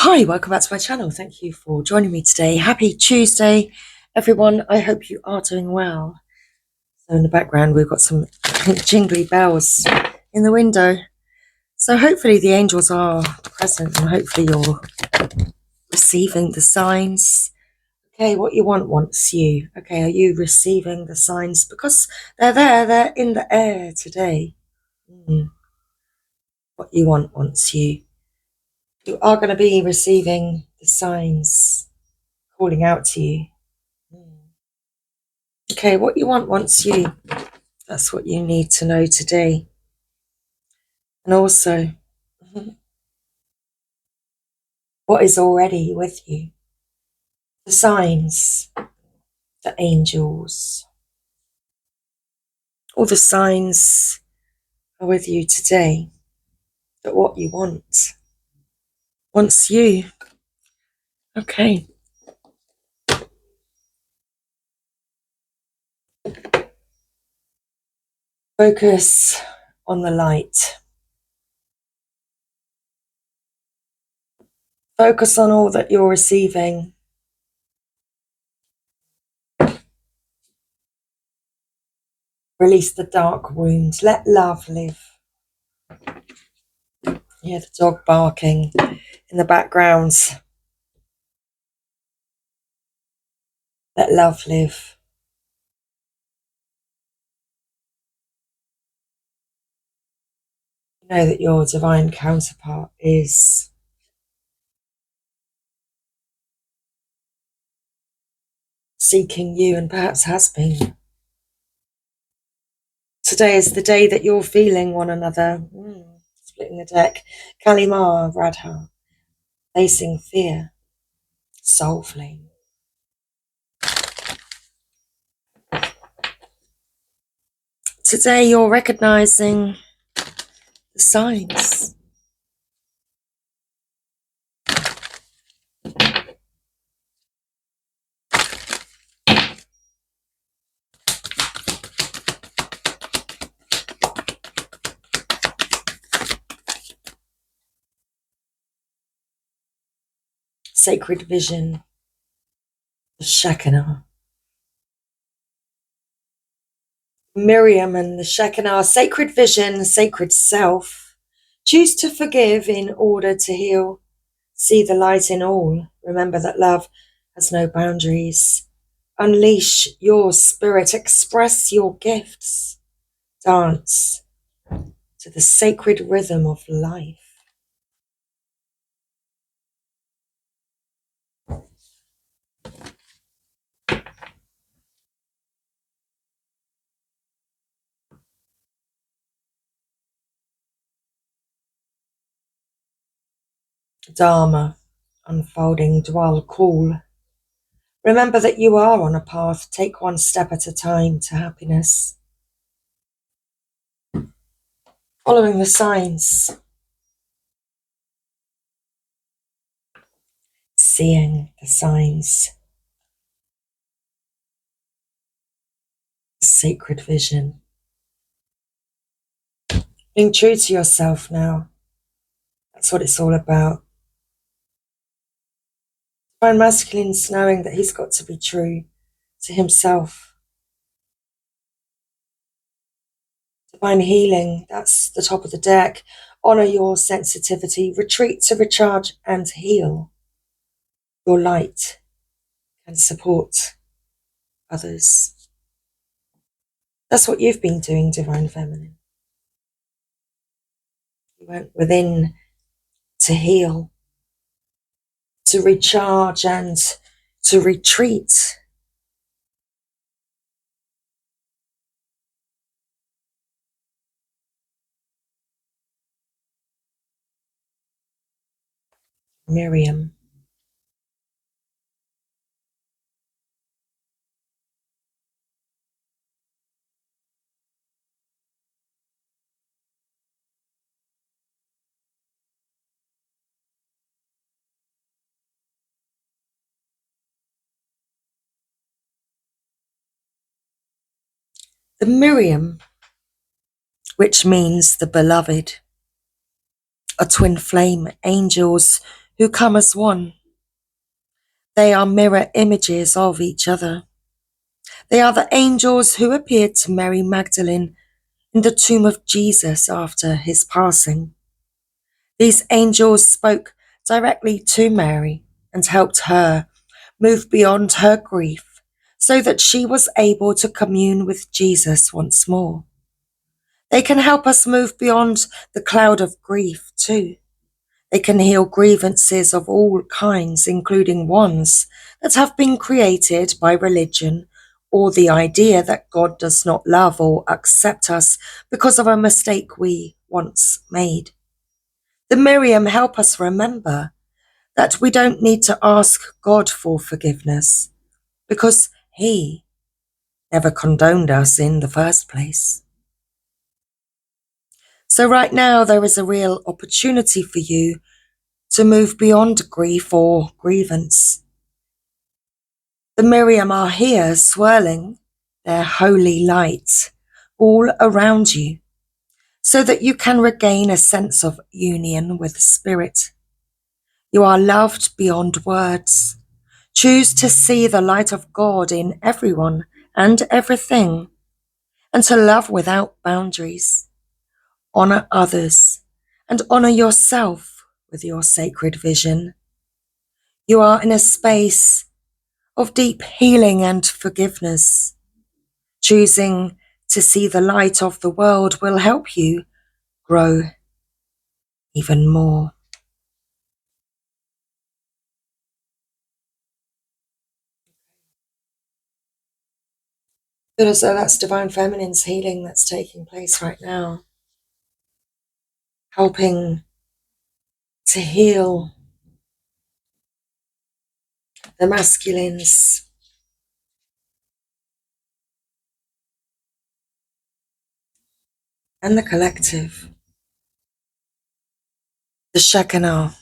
Hi, welcome back to my channel. Thank you for joining me today. Happy Tuesday, everyone. I hope you are doing well. So in the background, we've got some jingly bells in the window. So hopefully the angels are present and hopefully you're receiving the signs. Okay, what you want wants you. Okay, are you receiving the signs? Because they're there, they're in the air today. What you want wants you. You are going to be receiving the signs calling out to you. Okay, what you want wants you. That's what you need to know today. And also, what is already with you. The signs, the angels. All the signs are with you today. That what you want wants you. Okay. Focus on the light. Focus on all that you're receiving. Release the dark wounds. Let love live. You hear the dog barking in the background. Let love live. You know that your divine counterpart is seeking you and perhaps has been. Today is the day that you're feeling one another. Splitting the deck. Kalima Radha. Facing fear. Soul flame. Today you're recognizing the signs. Sacred vision. The Shekinah. Miriam and the Shekinah. Sacred vision, sacred self. Choose to forgive in order to heal. See the light in all. Remember that love has no boundaries. Unleash your spirit. Express your gifts. Dance to the sacred rhythm of life. Dharma, unfolding Dwal call. Remember that you are on a path. Take one step at a time to happiness. Following the signs. Seeing the signs. Sacred vision. Being true to yourself now. That's what it's all about. Divine Masculine's knowing that he's got to be true to himself. Divine Healing, that's the top of the deck. Honor your sensitivity. Retreat to recharge and heal. Your light can support others. That's what you've been doing, Divine Feminine. You went within to heal, to recharge and to retreat. Miriam. The Miriam, which means the beloved, are twin flame angels who come as one. They are mirror images of each other. They are the angels who appeared to Mary Magdalene in the tomb of Jesus after his passing. These angels spoke directly to Mary and helped her move beyond her grief so that she was able to commune with Jesus once more. They can help us move beyond the cloud of grief too. They can heal grievances of all kinds, including ones that have been created by religion or the idea that God does not love or accept us because of a mistake we once made. The Miriam help us remember that we don't need to ask God for forgiveness because he never condoned us in the first place. So right now there is a real opportunity for you to move beyond grief or grievance. The Miriam are here swirling their holy light all around you so that you can regain a sense of union with Spirit. You are loved beyond words. Choose to see the light of God in everyone and everything, and to love without boundaries. Honor others and honor yourself with your sacred vision. You are in a space of deep healing and forgiveness. Choosing to see the light of the world will help you grow even more. So that's Divine Feminine's healing that's taking place right now, helping to heal the masculines and the collective, the Shekinah.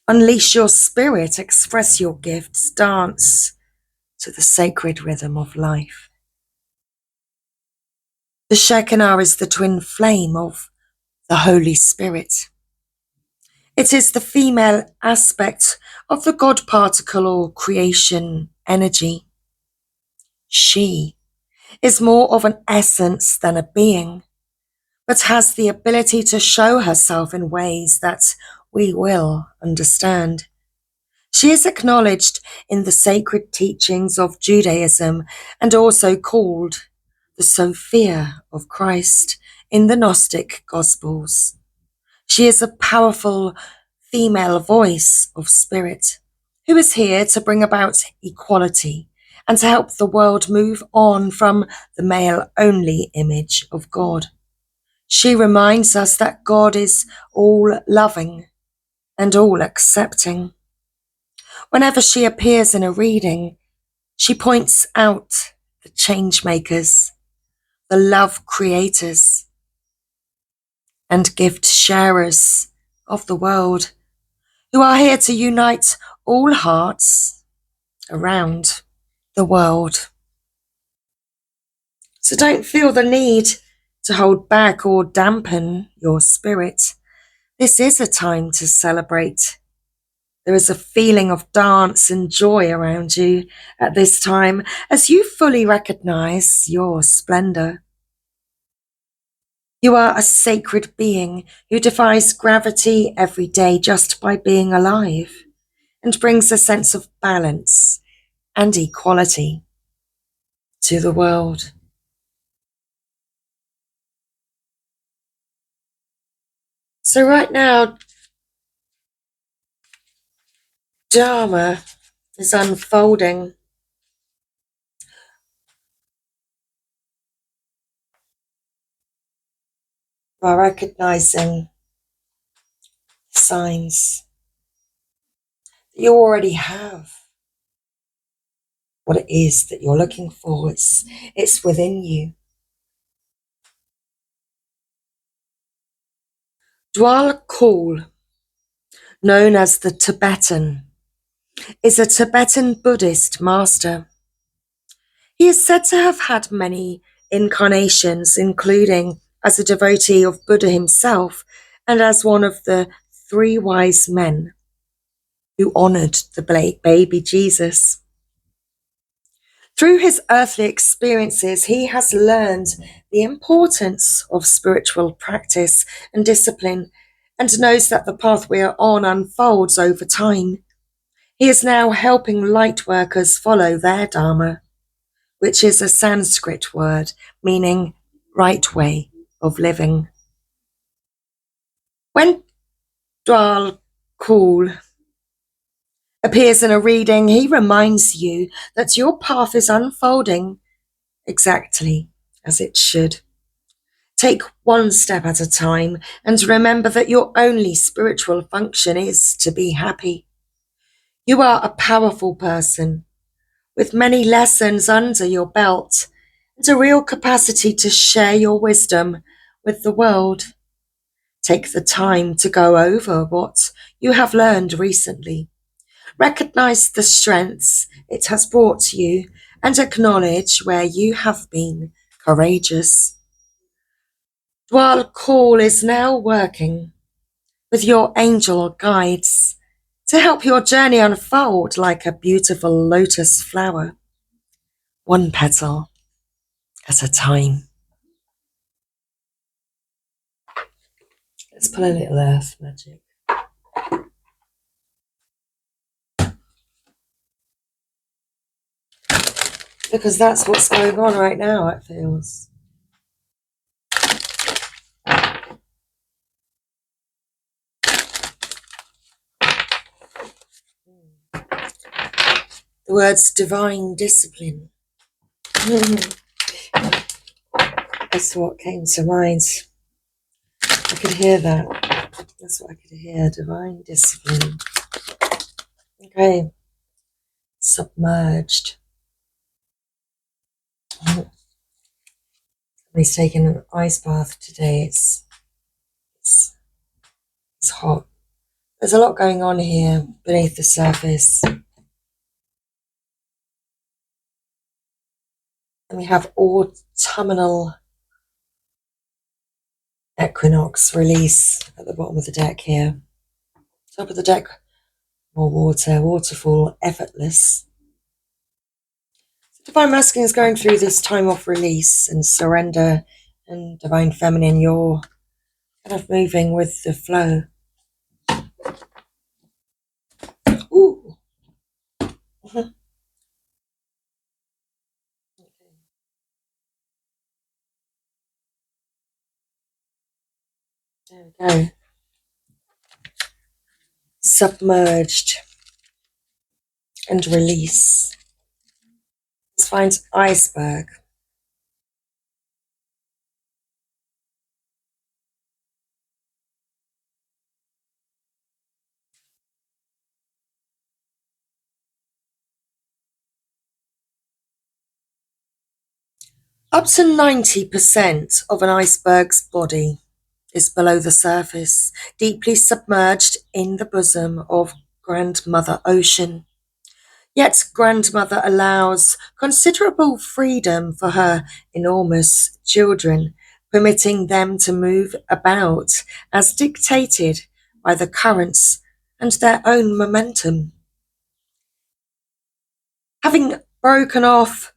Unleash your spirit, express your gifts, dance to the sacred rhythm of life. The Shekinah is the twin flame of the Holy Spirit. It is the female aspect of the God particle or creation energy. She is more of an essence than a being, but has the ability to show herself in ways that we will understand. She is acknowledged in the sacred teachings of Judaism and also called the Sophia of Christ in the Gnostic Gospels. She is a powerful female voice of spirit who is here to bring about equality and to help the world move on from the male-only image of God. She reminds us that God is all-loving and all-accepting. Whenever she appears in a reading, she points out the change makers, the love creators, and gift sharers of the world who are here to unite all hearts around the world. So don't feel the need to hold back or dampen your spirit. This is a time to celebrate. There is a feeling of dance and joy around you at this time as you fully recognize your splendor. You are a sacred being who defies gravity every day just by being alive and brings a sense of balance and equality to the world. So right now, Dharma is unfolding. By recognizing signs that you already have what it is that you're looking for. It's within you. Dwal Khul, known as the Tibetan, is a Tibetan Buddhist master. He is said to have had many incarnations, including as a devotee of Buddha himself and as one of the 3 wise men who honored the baby Jesus. Through his earthly experiences, he has learned the importance of spiritual practice and discipline and knows that the path we are on unfolds over time. He is now helping light workers follow their Dharma, which is a Sanskrit word meaning right way of living. When Dwal Kul appears in a reading, he reminds you that your path is unfolding exactly as it should. Take one step at a time and remember that your only spiritual function is to be happy. You are a powerful person with many lessons under your belt and a real capacity to share your wisdom with the world. Take the time to go over what you have learned recently. Recognize the strengths it has brought you and acknowledge where you have been courageous. Dwal Kul is now working with your angel guides to help your journey unfold like a beautiful lotus flower, one petal at a time. Let's pull a little earth magic. Because that's what's going on right now, it feels. The words divine discipline. That's what came to mind. I could hear that. That's what I could hear. Divine discipline. Okay. Submerged. Somebody's taken an ice bath today. It's hot. There's a lot going on here beneath the surface. And we have autumnal equinox release at the bottom of the deck here. Top of the deck, more water, waterfall, effortless. Divine Masculine is going through this time of release and surrender, and Divine Feminine, you're kind of moving with the flow. Ooh. There we go. Submerged and release. Let's find iceberg. Up to 90% of an iceberg's body is below the surface, deeply submerged in the bosom of Grandmother Ocean. Yet Grandmother allows considerable freedom for her enormous children, permitting them to move about as dictated by the currents and their own momentum. Having broken off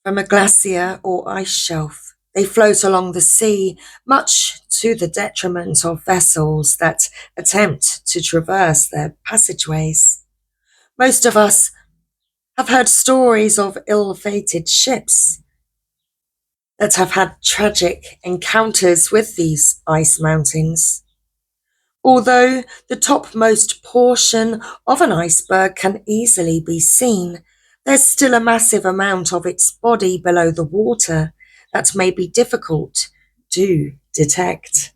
from a glacier or ice shelf, they float along the sea, much to the detriment of vessels that attempt to traverse their passageways. Most of us have heard stories of ill-fated ships that have had tragic encounters with these ice mountains. Although the topmost portion of an iceberg can easily be seen, there's still a massive amount of its body below the water that may be difficult to detect.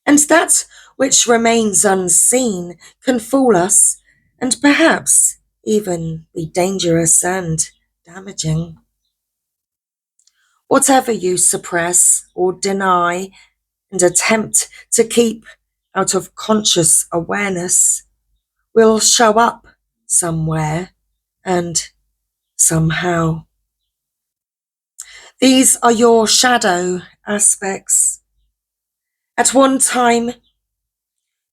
And that which remains unseen can fool us and perhaps even be dangerous and damaging. Whatever you suppress or deny and attempt to keep out of conscious awareness will show up somewhere and somehow. These are your shadow aspects. At one time,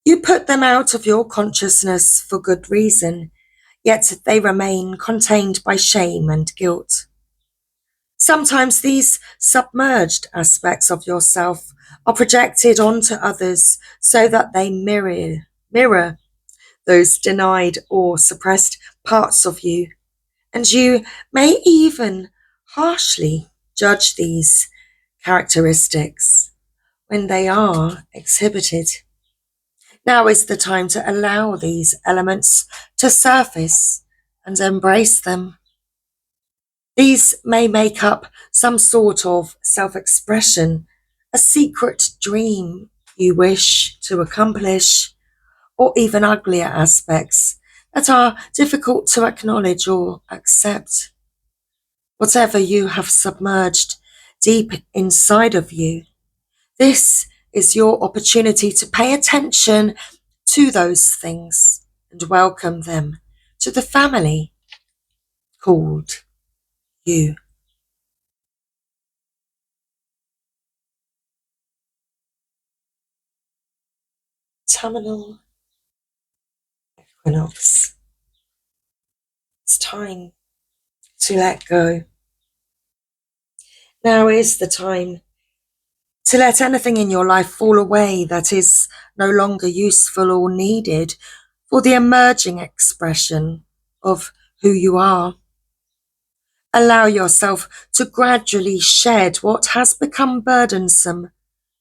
You put them out of your consciousness for good reason, yet they remain contained by shame and guilt. Sometimes these submerged aspects of yourself are projected onto others so that they mirror those denied or suppressed parts of you, and you may even harshly judge these characteristics when they are exhibited. Now is the time to allow these elements to surface and embrace them. These may make up some sort of self-expression, a secret dream you wish to accomplish, or even uglier aspects that are difficult to acknowledge or accept. Whatever you have submerged deep inside of you, this is your opportunity to pay attention to those things and welcome them to the family called you. Terminal equinox. It's time to let go. Now is the time to let anything in your life fall away that is no longer useful or needed for the emerging expression of who you are. Allow yourself to gradually shed what has become burdensome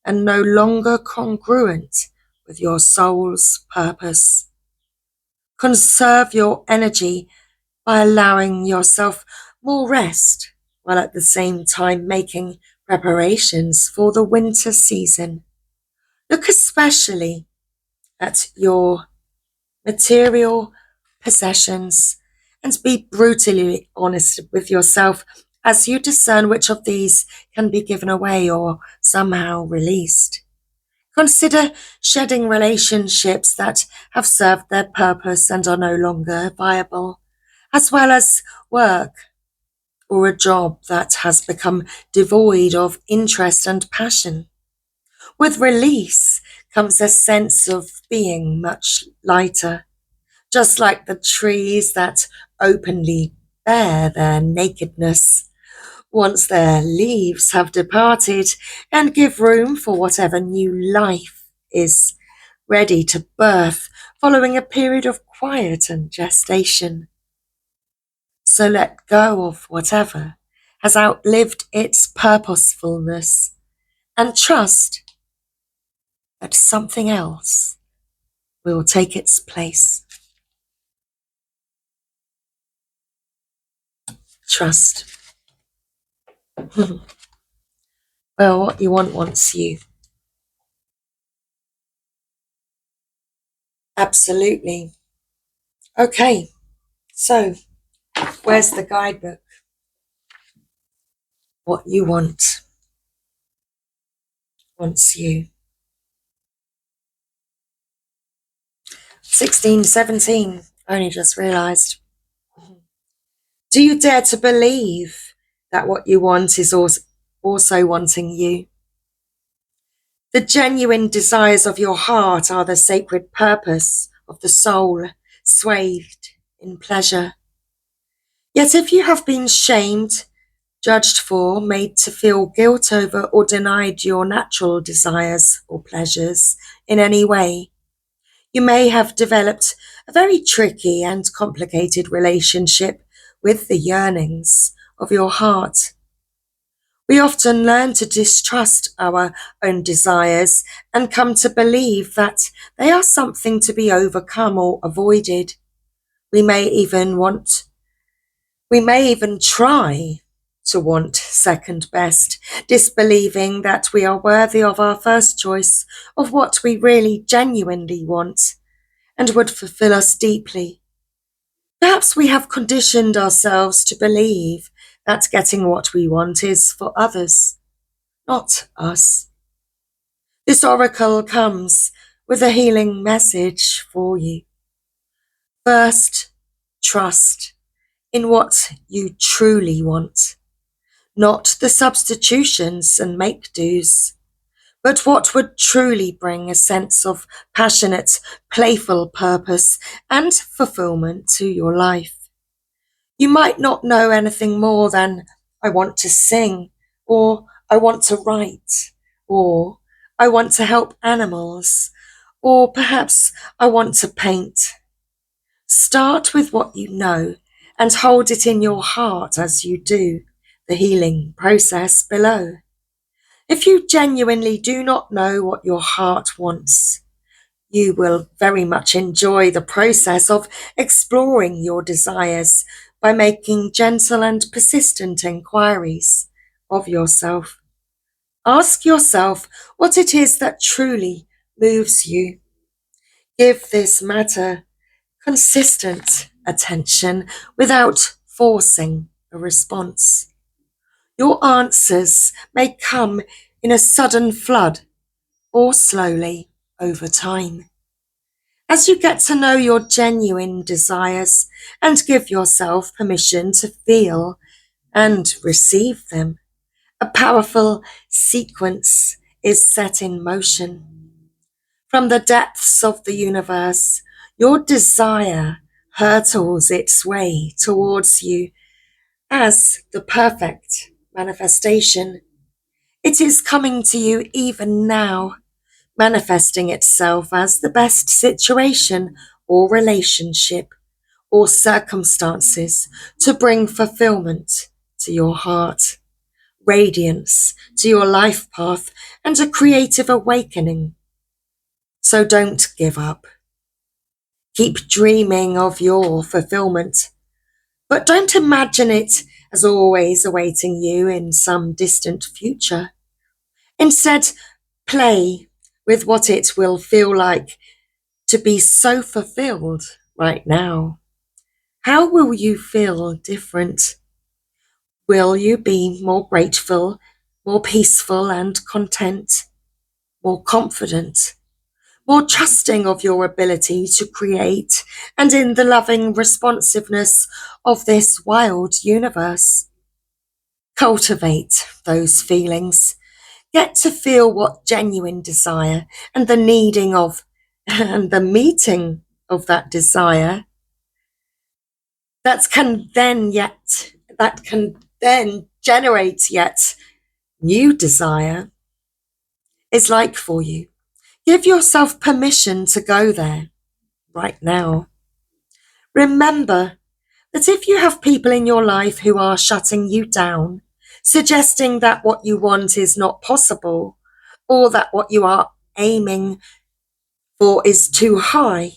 and no longer congruent with your soul's purpose. Conserve your energy by allowing yourself more rest, while at the same time making preparations for the winter season. Look especially at your material possessions and be brutally honest with yourself as you discern which of these can be given away or somehow released. Consider shedding relationships that have served their purpose and are no longer viable, as well as work or a job that has become devoid of interest and passion. With release comes a sense of being much lighter, just like the trees that openly bear their nakedness once their leaves have departed and give room for whatever new life is ready to birth following a period of quiet and gestation. So let go of whatever has outlived its purposefulness and trust that something else will take its place. Trust. Well, what you want wants you. Absolutely. Okay, so where's the guidebook? What you want wants you. 1617, only just realised. Do you dare to believe that what you want is also wanting you? The genuine desires of your heart are the sacred purpose of the soul, swathed in pleasure. Yet if you have been shamed, judged for, made to feel guilt over, or denied your natural desires or pleasures in any way, you may have developed a very tricky and complicated relationship with the yearnings of your heart. We often learn to distrust our own desires and come to believe that they are something to be overcome or avoided. We may even try to want second best, disbelieving that we are worthy of our first choice of what we really genuinely want and would fulfill us deeply. Perhaps we have conditioned ourselves to believe that getting what we want is for others, not us. This oracle comes with a healing message for you. First, trust in what you truly want, not the substitutions and make-dos. but what would truly bring a sense of passionate, playful purpose and fulfillment to your life. You might not know anything more than I want to sing, or I want to write, or I want to help animals, or perhaps I want to paint. Start with what you know and hold it in your heart as you do the healing process below. If you genuinely do not know what your heart wants, you will very much enjoy the process of exploring your desires by making gentle and persistent inquiries of yourself. Ask yourself what it is that truly moves you. Give this matter consistent attention without forcing a response. Your answers may come in a sudden flood or slowly over time. As you get to know your genuine desires and give yourself permission to feel and receive them, a powerful sequence is set in motion. From the depths of the universe, your desire hurtles its way towards you as the perfect manifestation. It is coming to you even now, manifesting itself as the best situation or relationship or circumstances to bring fulfillment to your heart, radiance to your life path, and a creative awakening. So don't give up. Keep dreaming of your fulfillment, but don't imagine it as always awaiting you in some distant future. Instead, play with what it will feel like to be so fulfilled right now. How will you feel different? Will you be more grateful, more peaceful and content, more confident, more trusting of your ability to create and in the loving responsiveness of this wild universe? Cultivate those feelings. Get to feel what genuine desire and the needing of and the meeting of that desire that can then generate yet new desire is like for you. Give yourself permission to go there right now. Remember that if you have people in your life who are shutting you down, suggesting that what you want is not possible, or that what you are aiming for is too high,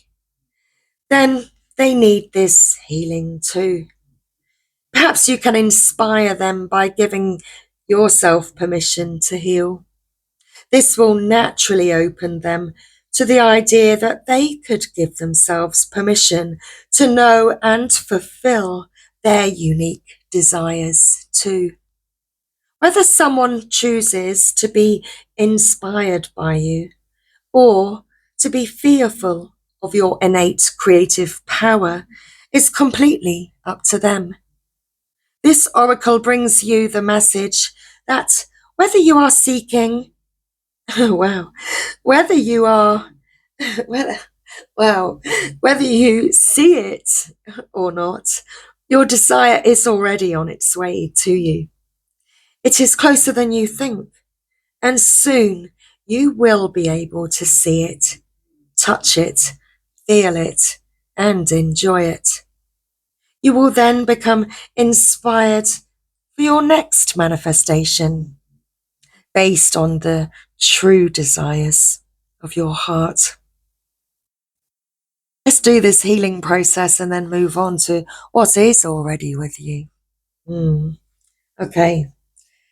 then they need this healing too. Perhaps you can inspire them by giving yourself permission to heal. This will naturally open them to the idea that they could give themselves permission to know and fulfill their unique desires too. Whether someone chooses to be inspired by you or to be fearful of your innate creative power is completely up to them. This oracle brings you the message that whether you are seeking, wow, whether you are, whether, wow, whether you see it or not, your desire is already on its way to you. It is closer than you think, and soon you will be able to see it, touch it, feel it, and enjoy it. You will then become inspired for your next manifestation based on the true desires of your heart. Let's do this healing process and then move on to what is already with you. Okay,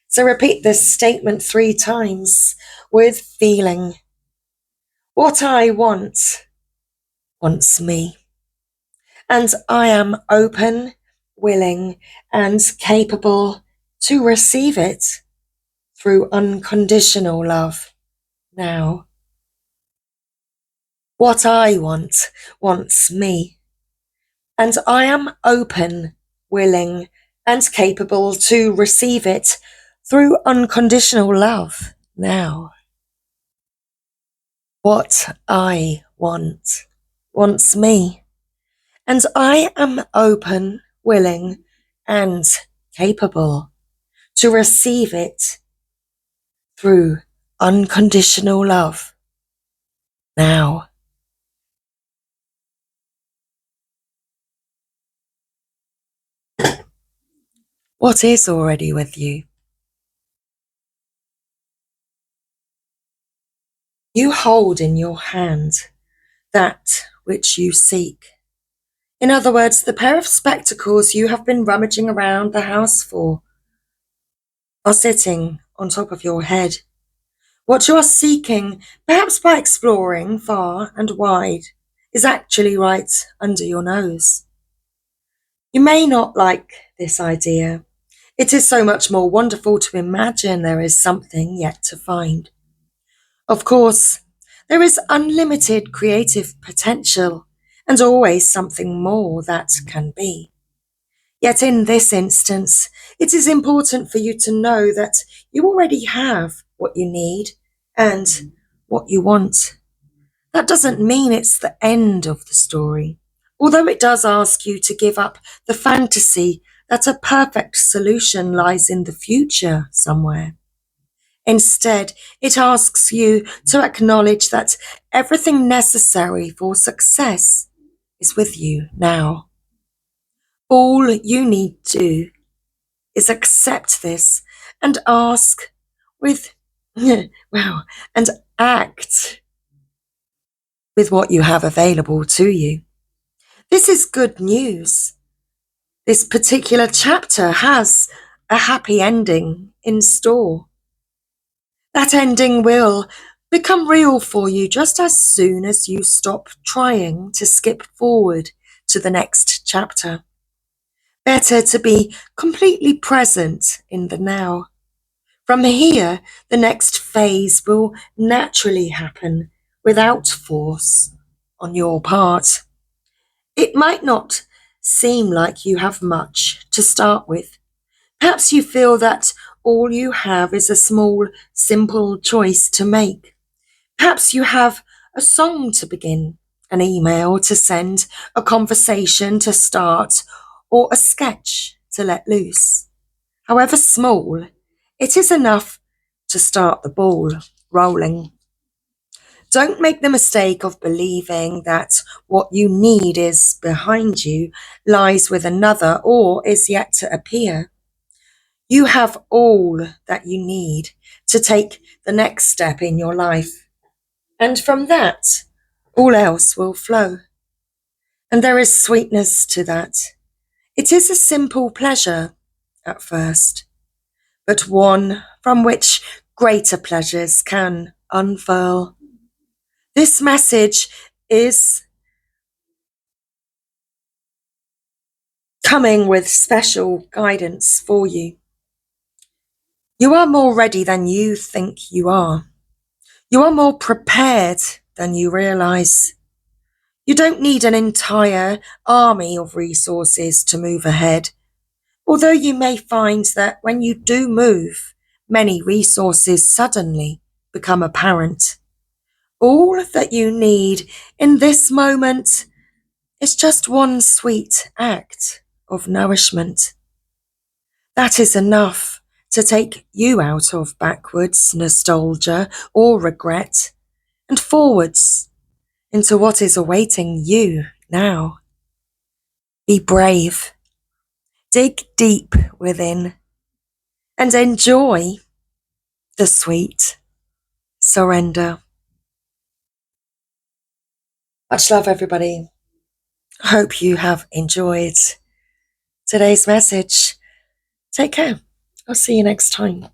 so repeat this statement 3 times with feeling. What I want wants me, and I am open, willing, and capable to receive it through unconditional love now. What I want wants me, and I am open, willing, and capable to receive it through unconditional love now. What I want wants me, and I am open, willing, and capable to receive it through unconditional love now. What is already with you? You hold in your hand that which you seek. In other words, the pair of spectacles you have been rummaging around the house for are sitting on top of your head. What you are seeking, perhaps by exploring far and wide, is actually right under your nose. You may not like this idea. It is so much more wonderful to imagine there is something yet to find. Of course, there is unlimited creative potential and always something more that can be. Yet in this instance, it is important for you to know that you already have what you need and what you want. That doesn't mean it's the end of the story, although it does ask you to give up the fantasy that a perfect solution lies in the future somewhere. Instead, it asks you to acknowledge that everything necessary for success is with you now. All you need to do is accept this and ask with, and act with what you have available to you. This is good news. This particular chapter has a happy ending in store. That ending will become real for you just as soon as you stop trying to skip forward to the next chapter. Better to be completely present in the now. From here, the next phase will naturally happen without force on your part. It might not seem like you have much to start with. Perhaps you feel that all you have is a small, simple choice to make. Perhaps you have a song to begin, an email to send, a conversation to start, or a sketch to let loose. However small, it is enough to start the ball rolling. Don't make the mistake of believing that what you need is behind you, lies with another, or is yet to appear. You have all that you need to take the next step in your life. And from that, all else will flow. And there is sweetness to that. It is a simple pleasure at first, but one from which greater pleasures can unfurl. This message is coming with special guidance for you. You are more ready than you think you are. You are more prepared than you realize. You don't need an entire army of resources to move ahead, although you may find that when you do move, many resources suddenly become apparent. All that you need in this moment is just one sweet act of nourishment. That is enough to take you out of backwards nostalgia or regret and forwards into what is awaiting you now. Be brave, dig deep within, and enjoy the sweet surrender. Much love, everybody. I hope you have enjoyed today's message. Take care. I'll see you next time.